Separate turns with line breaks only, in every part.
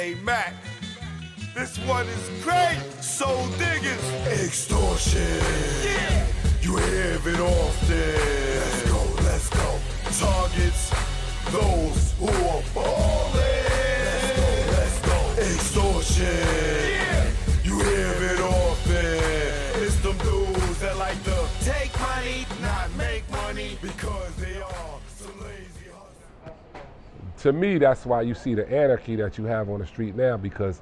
Hey Mac, this one is great. Soul diggers, extortion. Yeah, you hear it often. Let's go, let's go. Targets those who are ballin'. Let's go, let's go. Extortion. Yeah, you hear it often. It's them dudes that like to take money, not make money, because they are some lazy hustlers.
To me, that's why you see the anarchy that you have on the street now, because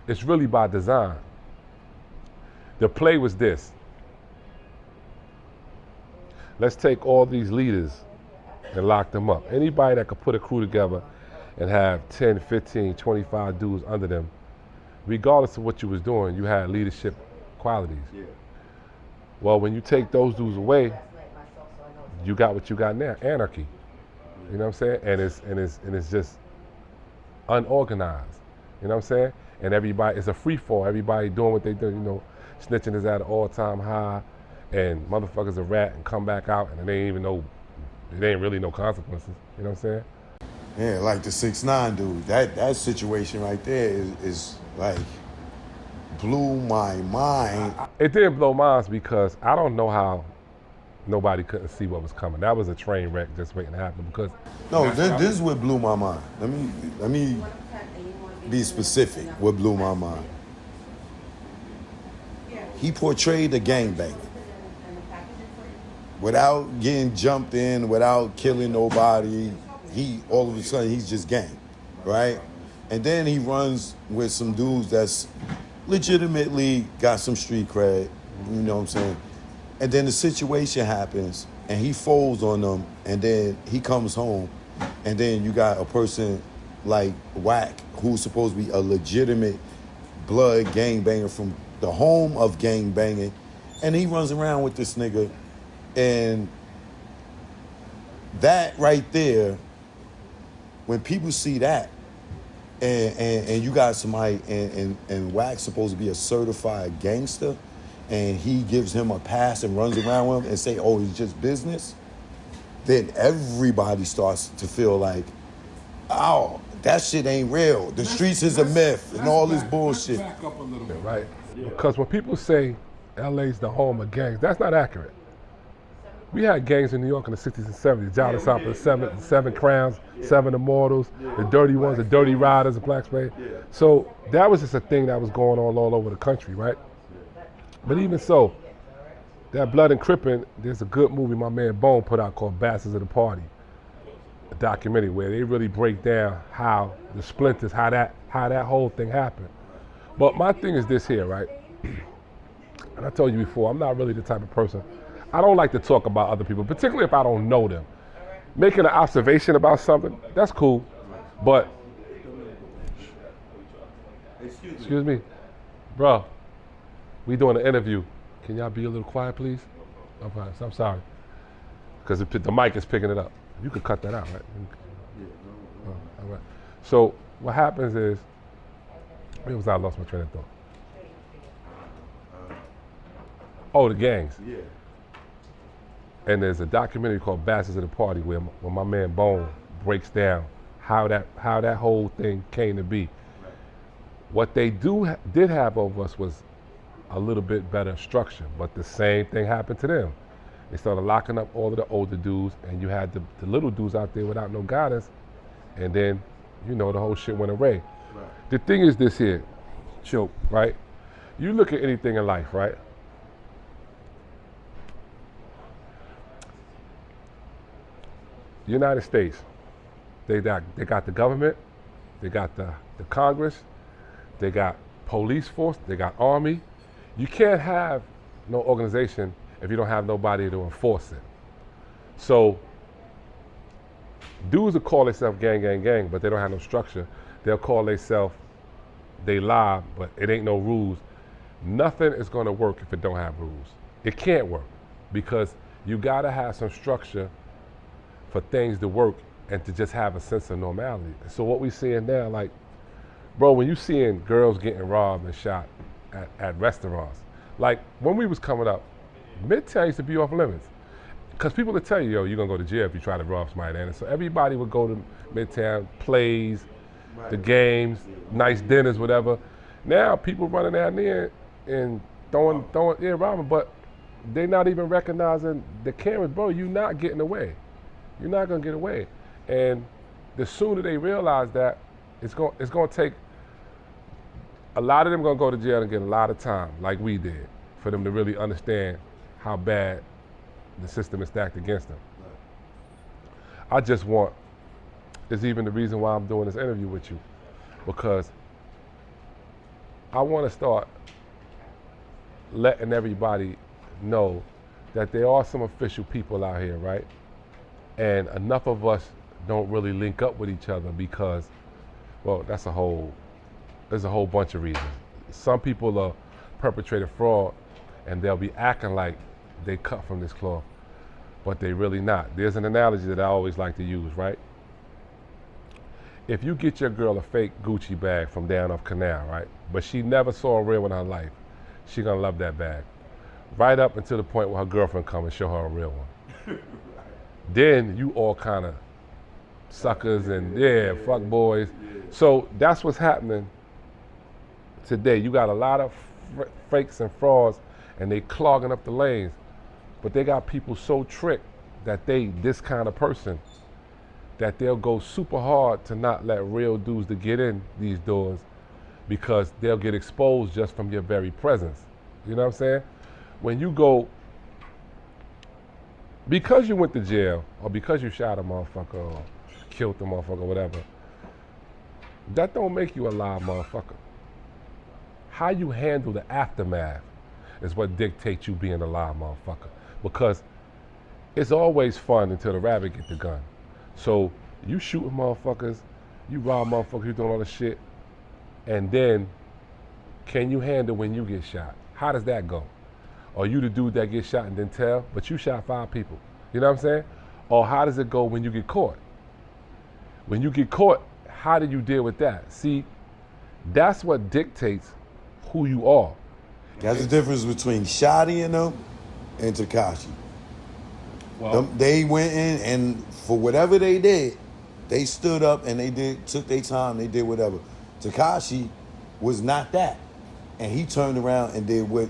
it's really by design. The play was this. Let's take all these leaders and lock them up. Anybody that could put a crew together and have 10, 15, 25 dudes under them, regardless of what you was doing, you had leadership qualities. Yeah. Well, when you take those dudes away, you got what you got now, anarchy. You know what I'm saying? And it's just unorganized. You know what I'm saying? And everybody, it's a free fall. Everybody doing what they do. You know, snitching is at an all-time high, and motherfuckers a rat and come back out, and they ain't even know, there ain't really no consequences. You know what I'm saying?
Yeah, like the 6ix9ine dude. That situation right there is like blew my mind.
It didn't blow mine because I don't know how nobody couldn't see what was coming. That was a train wreck just waiting to happen. Because
no, this is what blew my mind. Let me be specific. What blew my mind? He portrayed a gangbanger without getting jumped in, without killing nobody. He all of a sudden he's just gang, right? And then he runs with some dudes that's legitimately got some street cred. You know what I'm saying? And then the situation happens, and he folds on them, and then he comes home, and then you got a person like Wack, who's supposed to be a legitimate blood gangbanger from the home of gangbanging, and he runs around with this nigga, and that right there, when people see that, and you got somebody, and Wack's supposed to be a certified gangster, and he gives him a pass and runs around with him and say, oh, it's just business, then everybody starts to feel like, oh, that shit ain't real. The streets is a myth and all this bullshit.
Back up a little bit, right? Because when people say LA's the home of gangs, that's not accurate. We had gangs in New York in the 60s and 70s. Jolly South, the seven Crowns, Seven Immortals, the Dirty Ones, the Dirty Riders, the Black Spade. So that was just a thing that was going on all over the country, right? But even so, that Blood and Crippin', there's a good movie my man Bone put out called Bastards of the Party, a documentary where they really break down how the splinters, how that whole thing happened. But my thing is this here, right? And I told you before, I'm not really the type of person, I don't like to talk about other people, particularly if I don't know them. Making an observation about something, that's cool, but, excuse me, bro, we doing an interview. Can y'all be a little quiet, please? I'm sorry, because the mic is picking it up. You could cut that out, right? All right. So what happens is, where was I? Lost my train of thought. Oh, the gangs. Yeah. And there's a documentary called Bastards of the Party where my man Bone breaks down how that whole thing came to be. What they did have over us was a little bit better structure, but the same thing happened to them. They started locking up all of the older dudes, and you had the little dudes out there without no guidance, and then, you know, the whole shit went away. Right. The thing is this here, Choke, right? You look at anything in life, right? United States, they got the government, they got the Congress, they got police force, they got army. You can't have no organization if you don't have nobody to enforce it. So dudes will call themselves gang, but they don't have no structure. They'll call themselves, they lie, but it ain't no rules. Nothing is gonna work if it don't have rules. It can't work because you gotta have some structure for things to work and to just have a sense of normality. So what we seeing now, like, bro, when you seeing girls getting robbed and shot at restaurants, like when we was coming up, Midtown used to be off limits. Because people would tell you, yo, you're gonna go to jail if you try to rob somebody there. And so everybody would go to Midtown, plays, the games, nice dinners, whatever. Now people running down there and throwing, robbing, but they're not even recognizing the cameras. Bro, you're not getting away. You're not gonna get away. And the sooner they realize that, it's gonna take, a lot of them gonna go to jail and get a lot of time, like we did, for them to really understand how bad the system is stacked against them. I just want, is even the reason why I'm doing this interview with you, because I want to start letting everybody know that there are some official people out here, right? And enough of us don't really link up with each other because, well, there's a whole bunch of reasons. Some people are perpetrating fraud and they'll be acting like they cut from this cloth, but they really not. There's an analogy that I always like to use, right? If you get your girl a fake Gucci bag from down off Canal, right? But she never saw a real one in her life, she gonna love that bag. Right up until the point where her girlfriend come and show her a real one. Then you all kind of suckers and fuck boys. So that's what's happening today. You got a lot of fakes and frauds and they clogging up the lanes. But they got people so tricked that this kind of person, that they'll go super hard to not let real dudes to get in these doors because they'll get exposed just from your very presence. You know what I'm saying? When you go, because you went to jail or because you shot a motherfucker or killed a motherfucker, whatever, that don't make you a live motherfucker. How you handle the aftermath is what dictates you being a live motherfucker. Because it's always fun until the rabbit get the gun. So you shooting motherfuckers, you rob motherfuckers, you doing all this shit, and then can you handle when you get shot? How does that go? Are you the dude that gets shot and then tell, but you shot 5 people? You know what I'm saying? Or how does it go when you get caught? When you get caught, how do you deal with that? See, that's what dictates who you are.
That's the difference between Shotti and them and Tekashi.
Well,
They went in and for whatever they did, they stood up and took their time, they did whatever. Tekashi was not that. And he turned around and did what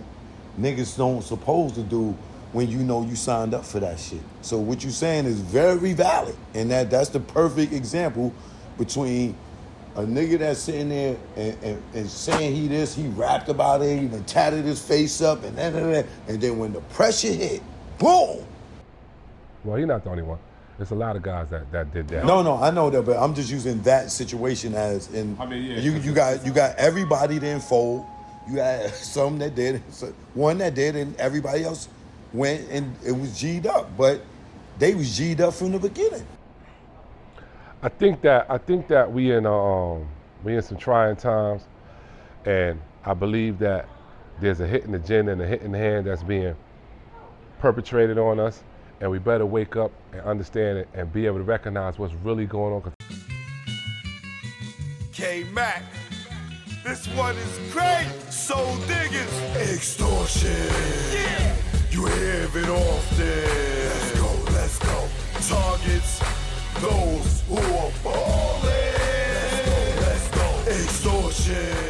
niggas don't supposed to do when you know you signed up for that shit. So what you're saying is very valid. And that's the perfect example between a nigga that's sitting there and saying he rapped about it, he tatted his face up and then when the pressure hit, boom.
Well, he's not the only one. There's a lot of guys that did that.
No, I know that, but I'm just using that situation as in. I mean, yeah, you got everybody that fold. You got some that did, one that did, and everybody else went and it was G'd up. But they was G'd up from the beginning.
I think that we in some trying times, and I believe that there's a hidden agenda and a hidden hand that's being perpetrated on us. And we better wake up and understand it and be able to recognize what's really going on.
K-Mac, this one is great. Soul diggers, extortion. Yeah, you hear it often. Let's go. Targets, those who are falling. Let's go. Extortion.